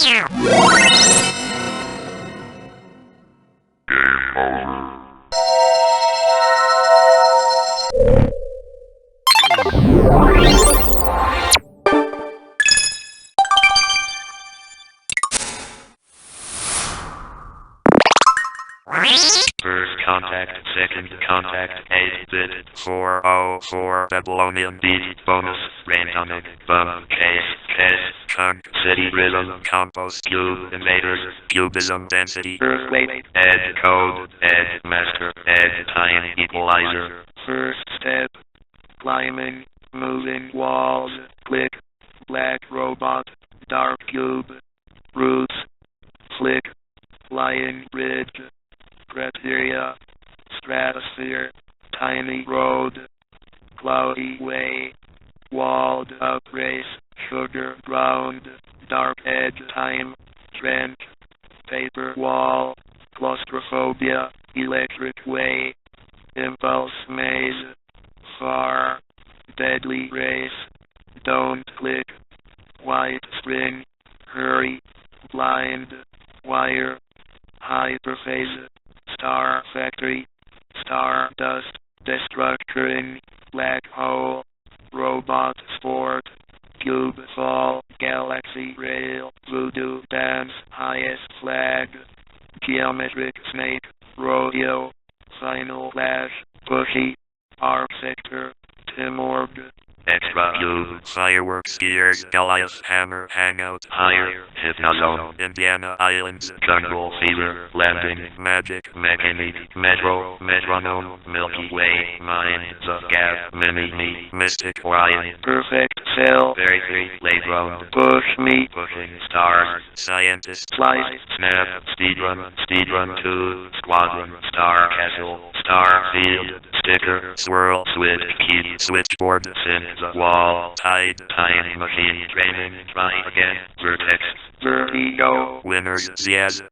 First contact, second contact, 8-bit, 404, Babylonian beat, bonus, random, bum, case, chunk, city, rhythm, compost, cube, invaders, cubism, density, earthquake, add code, add master, add time, equalizer. First step, climbing, moving walls, click, black robot, dark cube, roots, flick, flying bridge, criteria, stratosphere, tiny road, cloudy way, walled up race, sugar ground, dark edge time, trench, paper wall, claustrophobia, electric way, impulse maze, far, deadly race, don't click, white spring, hurry, blind, wire, hyperphase, star factory, stardust, destructuring, black hole, robot sport, cube fall, galaxy rail, voodoo dance, highest flag, geometric snake, rodeo, final flash, bushy, arc sector, Timorg, extra cube, fireworks, gears, Goliath, hammer, hangout, higher, hypnozone, Indiana Islands, jungle fever, landing, magic, mechanic, metro, metronome, Milky Way, mind, the gap, mini-me, mystic, Orion, perfect, cell, very free, late round, push me, pushing stars, scientist, slice, snap, speedrun 2, squadron, star castle, star field, sticker, swirl, switch, key, switchboard, sin, the wall, tide, time machine, training, try again, vertex, vertigo, winners, Ziaz.